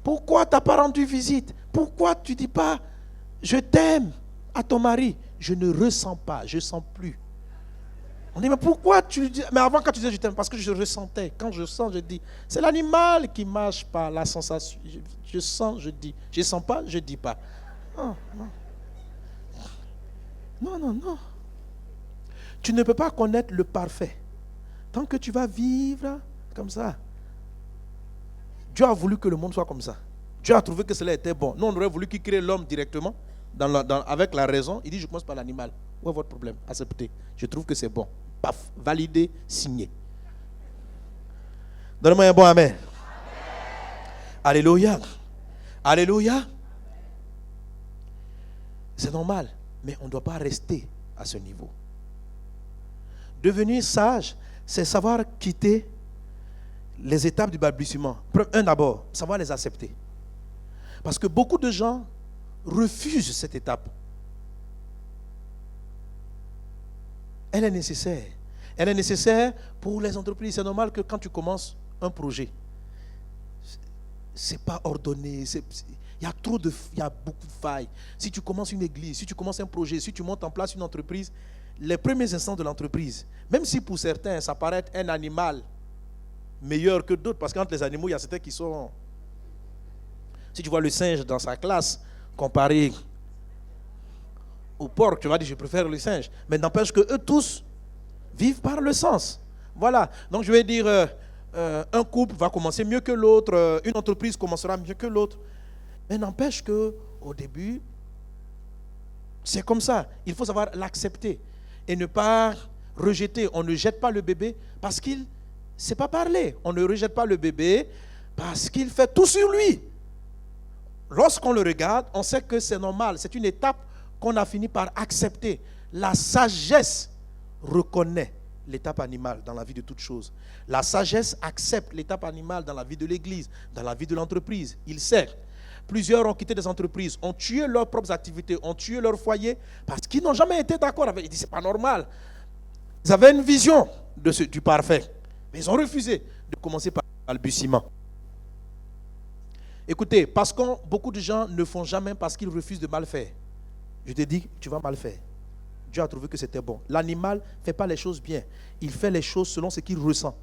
Pourquoi tu n'as pas rendu visite? Pourquoi tu ne dis pas je t'aime à ton mari? Je ne ressens pas, je ne sens plus. On dit mais pourquoi tu dis? Mais avant quand tu disais je t'aime, parce que je ressentais. Quand je sens, je dis. C'est l'animal qui marche par la sensation. Je sens, je dis. Je ne sens pas, je ne dis pas. Non, non. Non, non, non. Tu ne peux pas connaître le parfait. Tant que tu vas vivre comme ça. Dieu a voulu que le monde soit comme ça. Dieu a trouvé que cela était bon. Nous, on aurait voulu qu'il crée l'homme directement, avec la raison. Il dit, je commence par l'animal. Où est votre problème? Acceptez. Je trouve que c'est bon. Paf, validé, signé. Donnez-moi un bon amen. Amen. Alléluia. Alléluia. C'est normal, mais on ne doit pas rester à ce niveau. Devenir sage, c'est savoir quitter les étapes du balbutiement. Un d'abord, savoir les accepter. Parce que beaucoup de gens refusent cette étape. Elle est nécessaire. Elle est nécessaire pour les entreprises. C'est normal que quand tu commences un projet, c'est pas ordonné. Il y a beaucoup de failles. Si tu commences une église, si tu commences un projet, si tu montes en place une entreprise, les premiers instants de l'entreprise, même si pour certains ça paraît être un animal meilleur que d'autres, parce qu'entre les animaux, il y a certains qui sont... Si tu vois le singe dans sa classe, comparé au porc, tu vas dire je préfère le singe. Mais n'empêche que eux tous vivent par le sens. Voilà. Donc je vais dire, un couple va commencer mieux que l'autre, une entreprise commencera mieux que l'autre. Mais n'empêche qu'au début, c'est comme ça. Il faut savoir l'accepter et ne pas rejeter. On ne jette pas le bébé parce qu'il ne sait pas parler. On ne rejette pas le bébé parce qu'il fait tout sur lui. Lorsqu'on le regarde, on sait que c'est normal. C'est une étape qu'on a fini par accepter. La sagesse reconnaît l'étape animale dans la vie de toute chose. La sagesse accepte l'étape animale dans la vie de l'église, dans la vie de l'entreprise. Il sait. Plusieurs ont quitté des entreprises, ont tué leurs propres activités, ont tué leur foyer parce qu'ils n'ont jamais été d'accord avec. Ils disent c'est pas normal. Ils avaient une vision du parfait, mais ils ont refusé de commencer par le balbutiement. Écoutez, parce que beaucoup de gens ne font jamais parce qu'ils refusent de mal faire. Je te dis, tu vas mal faire. Dieu a trouvé que c'était bon. L'animal ne fait pas les choses bien. Il fait les choses selon ce qu'il ressent.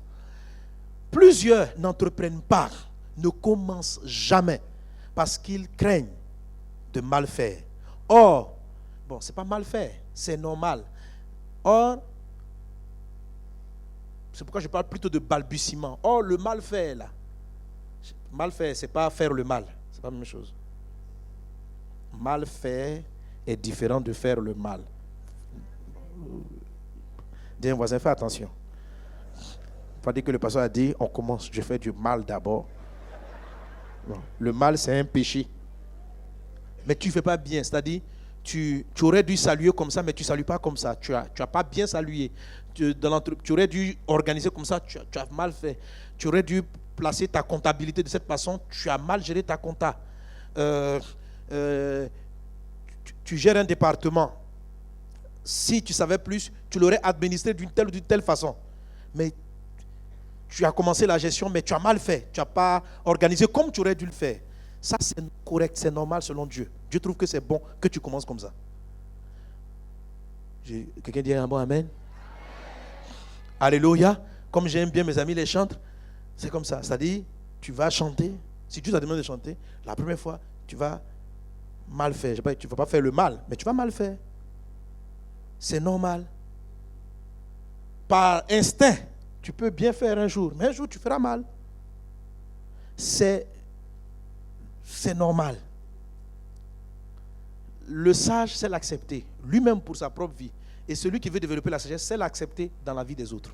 Plusieurs n'entreprennent pas, ne commencent jamais parce qu'ils craignent de mal faire. Or, bon, ce n'est pas mal faire, c'est normal. Or, c'est pourquoi je parle plutôt de balbutiement. Or, le mal faire, là, mal faire, ce n'est pas faire le mal. Ce n'est pas la même chose. Mal faire est différent de faire le mal. Dis à un voisin, fais attention. Pas dire que le pasteur a dit, on commence, je fais du mal d'abord. Non. Le mal, c'est un péché. Mais tu ne fais pas bien. C'est-à-dire, tu aurais dû saluer comme ça, mais tu ne salues pas comme ça. Tu as pas bien salué. Tu aurais dû organiser comme ça, tu as mal fait. Tu aurais dû placer ta comptabilité de cette façon, tu as mal géré ta compta. Tu gères un département. Si tu savais plus, tu l'aurais administré d'une telle ou d'une telle façon. Mais tu as commencé la gestion, mais tu as mal fait. Tu n'as pas organisé comme tu aurais dû le faire. Ça, c'est correct, c'est normal selon Dieu. Dieu trouve que c'est bon que tu commences comme ça. Quelqu'un dit un bon amen? Alléluia. Comme j'aime bien mes amis les chantent, c'est comme ça. C'est-à-dire, tu vas chanter. Si Dieu t'a demandé de chanter, la première fois, tu vas mal faire. Tu ne vas pas faire le mal, mais tu vas mal faire. C'est normal. Par instinct, tu peux bien faire un jour, mais un jour, tu feras mal. C'est normal. Le sage, c'est l'accepter, lui-même pour sa propre vie. Et celui qui veut développer la sagesse, c'est l'accepter dans la vie des autres.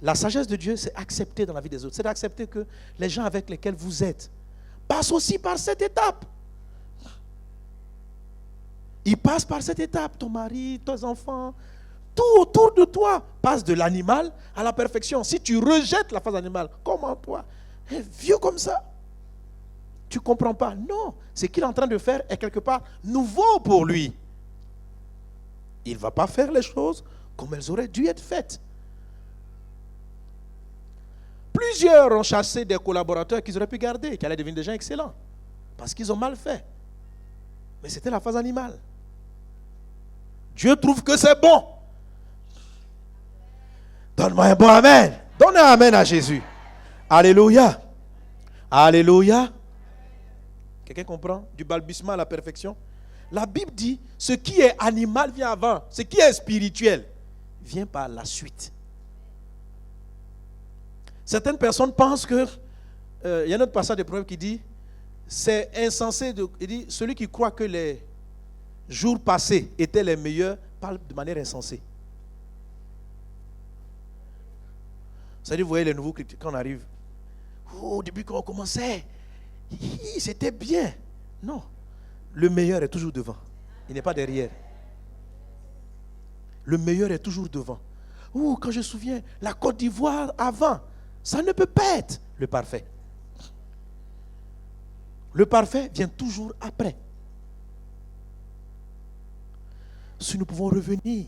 La sagesse de Dieu, c'est accepter dans la vie des autres. C'est d'accepter que les gens avec lesquels vous êtes passent aussi par cette étape. Ils passent par cette étape. Ton mari, tes enfants, tout autour de toi passe de l'animal à la perfection. Si tu rejettes la phase animale, comment toi, vieux comme ça, tu ne comprends pas. Non, ce qu'il est en train de faire est quelque part nouveau pour lui. Il ne va pas faire les choses comme elles auraient dû être faites. Plusieurs ont chassé des collaborateurs qu'ils auraient pu garder, qui allaient devenir des gens excellents. Parce qu'ils ont mal fait. Mais c'était la phase animale. Dieu trouve que c'est bon. Donne-moi un bon amen. Donne un amen à Jésus. Alléluia. Alléluia. Quelqu'un comprend? Du balbutiement à la perfection. La Bible dit, ce qui est animal vient avant. Ce qui est spirituel vient par la suite. Certaines personnes pensent que, il y a un autre passage de Proverbe qui dit, c'est insensé, il dit, celui qui croit que les jours passés étaient les meilleurs parle de manière insensée. C'est-à-dire, vous voyez les nouveaux chrétiens, quand on arrive, au début quand on commençait, c'était bien. Non, le meilleur est toujours devant, il n'est pas derrière. Le meilleur est toujours devant. Quand je me souviens, la Côte d'Ivoire avant, ça ne peut pas être le parfait. Le parfait vient toujours après. Si nous pouvons revenir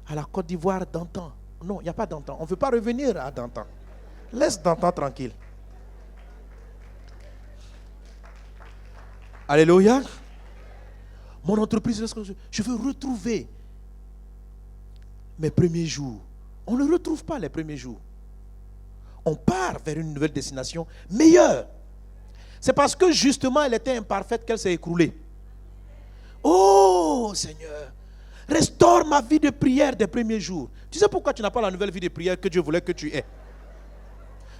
à la Côte d'Ivoire d'antan. Non, il n'y a pas d'antan. On ne veut pas revenir à d'antan. Laisse d'antan tranquille. Alléluia. Mon entreprise, je veux retrouver mes premiers jours. On ne retrouve pas les premiers jours. On part vers une nouvelle destination meilleure. C'est parce que justement elle était imparfaite qu'elle s'est écroulée. Oh Seigneur, restaure ma vie de prière des premiers jours. Tu sais pourquoi tu n'as pas la nouvelle vie de prière que Dieu voulait que tu aies?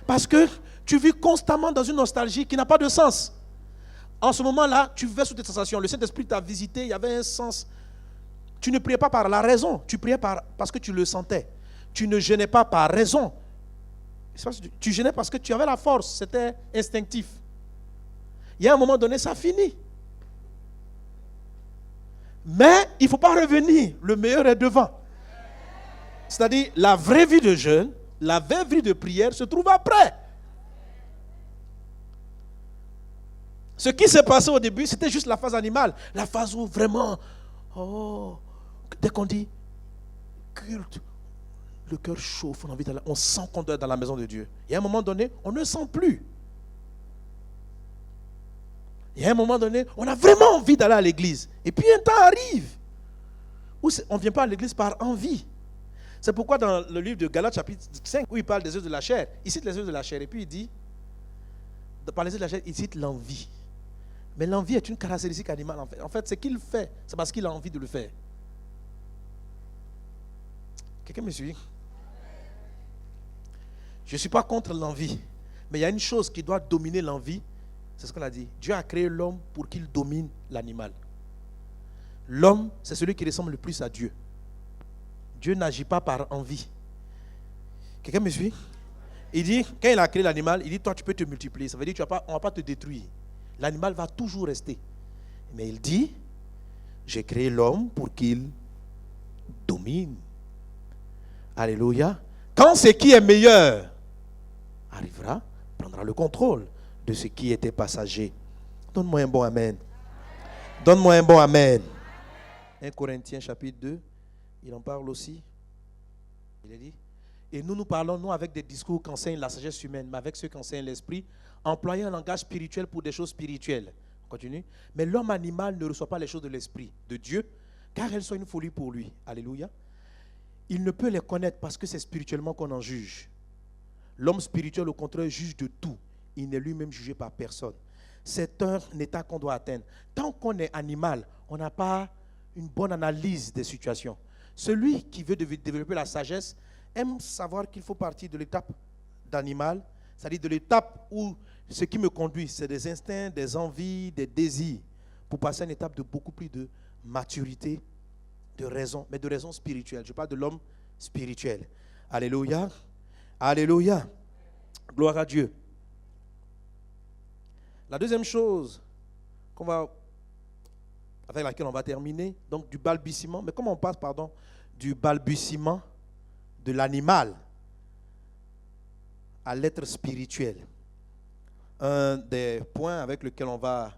Parce que tu vis constamment dans une nostalgie qui n'a pas de sens. En ce moment-là, tu vivais sous tes sensations. Le Saint-Esprit t'a visité, il y avait un sens. Tu ne priais pas par la raison, tu priais parce que tu le sentais. Tu ne jeûnais pas par raison. Tu jeûnais parce que tu avais la force, c'était instinctif. Il y a un moment donné, ça finit. Mais il ne faut pas revenir, le meilleur est devant. C'est-à-dire, la vraie vie de jeûne, la vraie vie de prière se trouve après. Ce qui s'est passé au début, c'était juste la phase animale. La phase où vraiment, dès qu'on dit culte, le cœur chauffe, on sent qu'on doit être dans la maison de Dieu. Et à un moment donné, on ne sent plus. Et à un moment donné, on a vraiment envie d'aller à l'église. Et puis un temps arrive où on ne vient pas à l'église par envie. C'est pourquoi dans le livre de Galates chapitre 5, où il parle des œuvres de la chair, il cite les œuvres de la chair. Et puis il dit, par les œuvres de la chair, il cite l'envie. Mais l'envie est une caractéristique animale en fait. En fait, ce qu'il fait, c'est parce qu'il a envie de le faire. Quelqu'un me suit? Je ne suis pas contre l'envie. Mais il y a une chose qui doit dominer l'envie. C'est ce qu'on a dit. Dieu a créé l'homme pour qu'il domine l'animal. L'homme, c'est celui qui ressemble le plus à Dieu. Dieu n'agit pas par envie. Quelqu'un me suit? Il dit, quand il a créé l'animal, il dit, toi tu peux te multiplier. Ça veut dire qu'on ne va pas te détruire. L'animal va toujours rester. Mais il dit, j'ai créé l'homme pour qu'il domine. Alléluia. Quand ce qui est meilleur arrivera, prendra le contrôle de ce qui était passager. Donne-moi un bon amen. Donne-moi un bon amen. 1 Corinthiens chapitre 2, il en parle aussi. Il a dit, et nous parlons non avec des discours qu'enseigne la sagesse humaine, mais avec ceux qu'enseigne l'esprit, employant un langage spirituel pour des choses spirituelles. On continue. Mais l'homme animal ne reçoit pas les choses de l'esprit de Dieu, car elles sont une folie pour lui. Alléluia. Il ne peut les connaître parce que c'est spirituellement qu'on en juge. L'homme spirituel, au contraire, juge de tout. Il n'est lui-même jugé par personne. C'est un état qu'on doit atteindre. Tant qu'on est animal, on n'a pas une bonne analyse des situations. Celui qui veut développer la sagesse aime savoir qu'il faut partir de l'étape d'animal, c'est-à-dire de l'étape où ce qui me conduit, c'est des instincts, des envies, des désirs, pour passer à une étape de beaucoup plus de maturité, de raison, mais de raison spirituelle. Je parle de l'homme spirituel. Alléluia. Alléluia. Gloire à Dieu. La deuxième chose avec laquelle on va terminer, donc du balbutiement, mais comment on passe, du balbutiement de l'animal à l'être spirituel. Un des points avec lesquels on va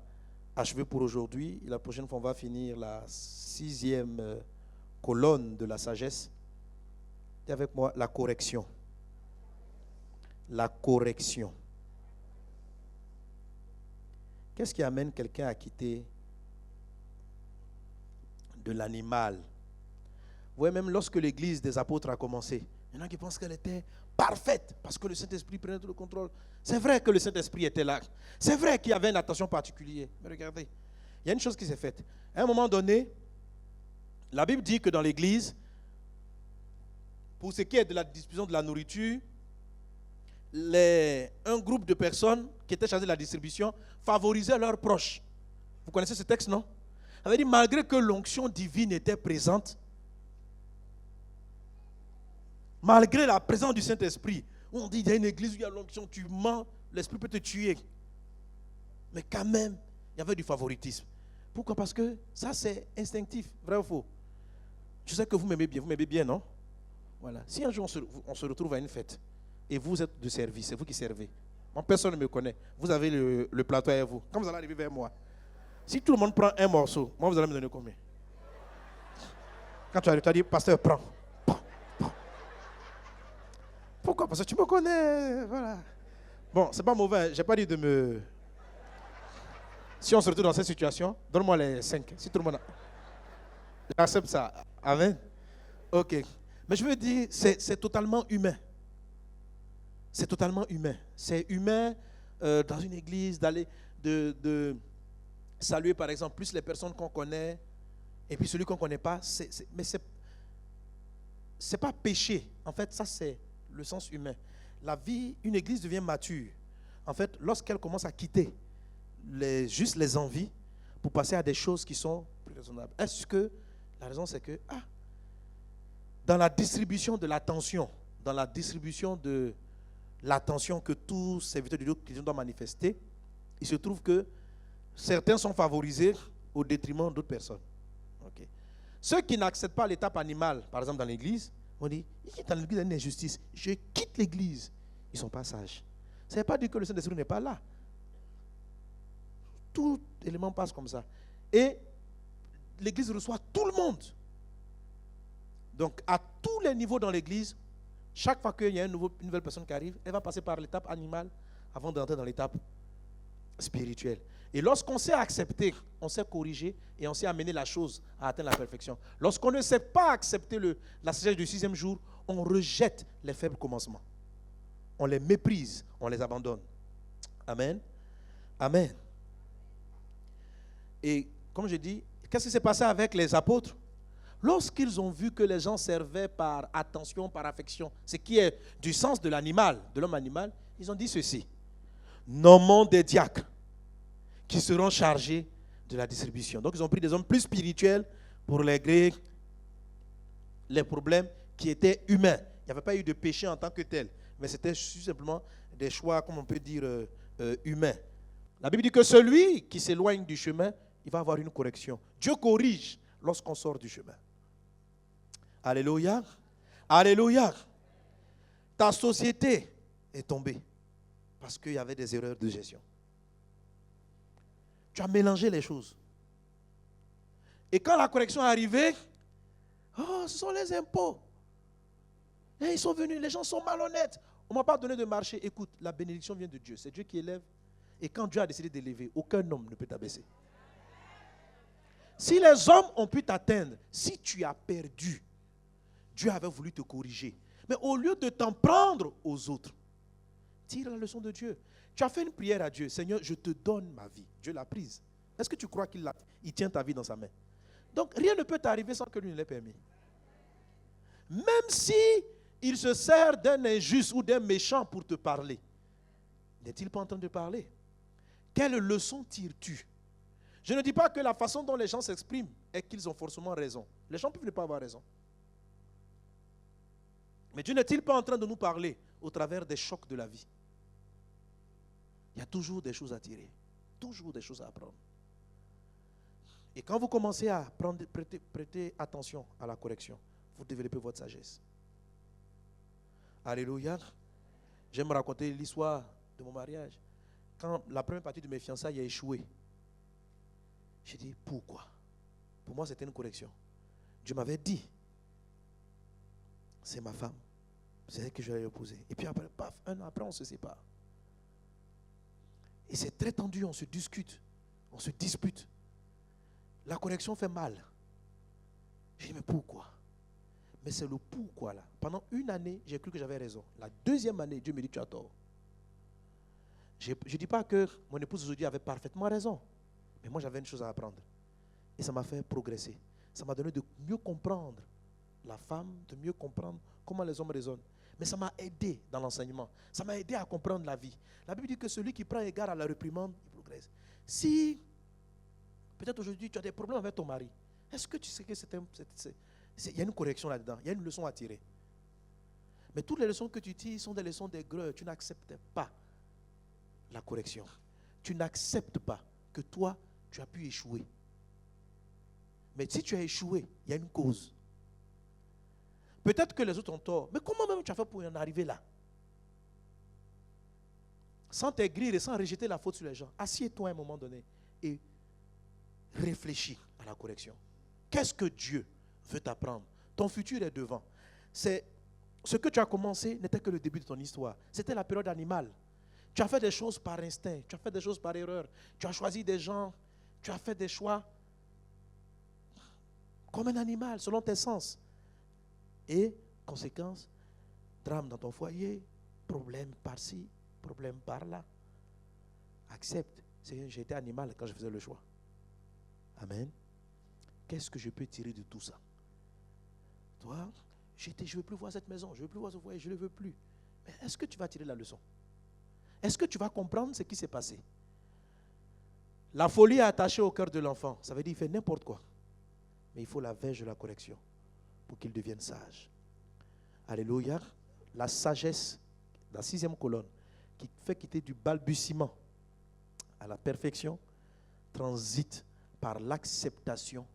achever pour aujourd'hui, la prochaine fois on va finir la 6e colonne de la sagesse. Et avec moi, la correction. La correction. Qu'est-ce qui amène quelqu'un à quitter de l'animal? Vous voyez, même lorsque l'église des apôtres a commencé, il y en a qui pensent qu'elle était parfaite parce que le Saint-Esprit prenait tout le contrôle. C'est vrai que le Saint-Esprit était là. C'est vrai qu'il y avait une attention particulière. Mais regardez, il y a une chose qui s'est faite. À un moment donné, la Bible dit que dans l'église, pour ce qui est de la distribution de la nourriture, un groupe de personnes qui étaient chargées de la distribution favorisaient leurs proches. Vous connaissez ce texte, non? Ça veut dire, malgré que l'onction divine était présente, malgré la présence du Saint-Esprit, on dit il y a une église où il y a l'onction, tu mens, l'esprit peut te tuer. Mais quand même, il y avait du favoritisme. Pourquoi? Parce que ça, c'est instinctif, vrai ou faux? Je sais que vous m'aimez bien, non? Voilà. Si un jour on se retrouve à une fête et vous êtes de service, c'est vous qui servez. Moi, personne ne me connaît. Vous avez le plateau à vous. Quand vous allez arriver vers moi, si tout le monde prend un morceau, moi, vous allez me donner combien? Quand tu arrives, tu as dit, pasteur, prends. Pourquoi? Parce que tu me connais. Voilà. Bon, c'est pas mauvais. J'ai pas dit de me. Si on se retrouve dans cette situation, donne-moi les 5. Si tout le monde accepte ça. Amen. Ok. Mais je veux dire, c'est totalement humain. C'est totalement humain. C'est humain dans une église d'aller de saluer, par exemple, plus les personnes qu'on connaît et puis celui qu'on ne connaît pas. Mais c'est pas péché. En fait, ça, c'est le sens humain. La vie, une église devient mature. En fait, lorsqu'elle commence à quitter juste les envies pour passer à des choses qui sont plus raisonnables. Est-ce que la raison, c'est que dans la distribution de l'attention, dans la distribution de l'attention que tous ces serviteurs de Dieu doivent manifester, il se trouve que certains sont favorisés au détriment d'autres personnes. Okay. Ceux qui n'acceptent pas l'étape animale, par exemple dans l'église, on dit, dans l'église, il y a une injustice. Je quitte l'église. Ils ne sont pas sages. Ça ne veut pas dire que le Saint-Esprit n'est pas là. Tout élément passe comme ça. Et l'église reçoit tout le monde. Donc, à tous les niveaux dans l'église, chaque fois qu'il y a une nouvelle personne qui arrive, elle va passer par l'étape animale avant d'entrer dans l'étape spirituelle. Et lorsqu'on sait accepter, on sait corriger et on sait amener la chose à atteindre la perfection. Lorsqu'on ne sait pas accepter la sagesse du 6e jour, on rejette les faibles commencements. On les méprise, on les abandonne. Amen. Amen. Et comme je dis, qu'est-ce qui s'est passé avec les apôtres? Lorsqu'ils ont vu que les gens servaient par attention, par affection, ce qui est du sens de l'animal, de l'homme animal, ils ont dit ceci. Nommons des diacres qui seront chargés de la distribution. Donc ils ont pris des hommes plus spirituels pour régler les problèmes qui étaient humains. Il n'y avait pas eu de péché en tant que tel, mais c'était simplement des choix, comme on peut dire, humains. La Bible dit que celui qui s'éloigne du chemin, il va avoir une correction. Dieu corrige lorsqu'on sort du chemin. Alléluia. Alléluia. Ta société est tombée parce qu'il y avait des erreurs de gestion. Tu as mélangé les choses. Et quand la correction est arrivée, ce sont les impôts. Et ils sont venus, les gens sont malhonnêtes. On ne m'a pas donné de marché. Écoute, la bénédiction vient de Dieu. C'est Dieu qui élève. Et quand Dieu a décidé d'élever, aucun homme ne peut t'abaisser. Si les hommes ont pu t'atteindre, si tu as perdu, Dieu avait voulu te corriger. Mais au lieu de t'en prendre aux autres, tire la leçon de Dieu. Tu as fait une prière à Dieu. Seigneur, je te donne ma vie. Dieu l'a prise. Est-ce que tu crois qu'il tient ta vie dans sa main? Donc rien ne peut t'arriver sans que lui ne l'ait permis. Même si il se sert d'un injuste ou d'un méchant pour te parler, n'est-il pas en train de parler? Quelle leçon tires-tu? Je ne dis pas que la façon dont les gens s'expriment est qu'ils ont forcément raison. Les gens peuvent ne pas avoir raison. Mais Dieu n'est-il pas en train de nous parler au travers des chocs de la vie? Il y a toujours des choses à tirer, toujours des choses à apprendre. Et quand vous commencez à prêter attention à la correction, vous développez votre sagesse. Alléluia. J'aime raconter l'histoire de mon mariage. Quand la première partie de mes fiançailles a échoué, j'ai dit, pourquoi? Pour moi, c'était une correction. Dieu m'avait dit, c'est ma femme. C'est elle que je vais épouser. Et puis après, paf, un an après, on se sépare. Et c'est très tendu, on se discute, on se dispute. La correction fait mal. J'ai dit, mais pourquoi? Mais c'est le pourquoi là. Pendant une année, j'ai cru que j'avais raison. La deuxième année, Dieu me dit, tu as tort. Je ne dis pas que mon épouse aujourd'hui avait parfaitement raison. Mais moi, j'avais une chose à apprendre. Et ça m'a fait progresser. Ça m'a donné de mieux comprendre la femme, de mieux comprendre comment les hommes raisonnent. Mais ça m'a aidé dans l'enseignement. Ça m'a aidé à comprendre la vie. La Bible dit que celui qui prend égard à la réprimande, il progresse. Si, peut-être aujourd'hui, tu as des problèmes avec ton mari, est-ce que tu sais que il y a une correction là-dedans, il y a une leçon à tirer. Mais toutes les leçons que tu tires sont des leçons d'aigreur. Tu n'acceptes pas la correction. Tu n'acceptes pas que toi, tu as pu échouer. Mais si tu as échoué, il y a une cause. Peut-être que les autres ont tort. Mais comment même tu as fait pour en arriver là? Sans t'aigrir et sans rejeter la faute sur les gens. Assieds-toi à un moment donné et réfléchis à la correction. Qu'est-ce que Dieu veut t'apprendre? Ton futur est devant. Ce que tu as commencé n'était que le début de ton histoire. C'était la période animale. Tu as fait des choses par instinct. Tu as fait des choses par erreur. Tu as choisi des gens. Tu as fait des choix comme un animal, selon tes sens. Et, conséquence, drame dans ton foyer, problème par-ci, problème par-là. Accepte. J'étais animal quand je faisais le choix. Amen. Qu'est-ce que je peux tirer de tout ça? Toi, je ne veux plus voir cette maison, je ne veux plus voir ce foyer, je ne le veux plus. Mais est-ce que tu vas tirer la leçon? Est-ce que tu vas comprendre ce qui s'est passé? La folie est attachée au cœur de l'enfant. Ça veut dire qu'il fait n'importe quoi. Mais il faut la verge de la correction pour qu'il devienne sage. Alléluia. La sagesse, la 6e colonne, qui fait quitter du balbutiement à la perfection, transite par l'acceptation,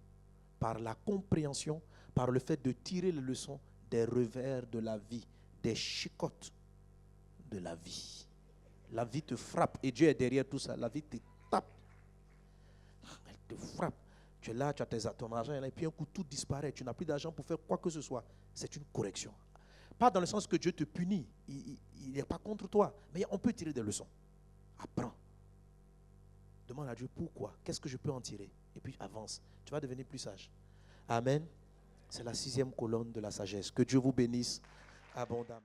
par la compréhension, par le fait de tirer les leçons des revers de la vie, des chicottes de la vie. La vie te frappe et Dieu est derrière tout ça. La vie te tape. Elle te frappe. Tu es là, tu as ton argent et puis un coup tout disparaît. Tu n'as plus d'argent pour faire quoi que ce soit. C'est une correction. Pas dans le sens que Dieu te punit. Il n'est pas contre toi. Mais on peut tirer des leçons. Apprends. Demande à Dieu pourquoi. Qu'est-ce que je peux en tirer? Et puis avance. Tu vas devenir plus sage. Amen. C'est la 6e colonne de la sagesse. Que Dieu vous bénisse abondamment.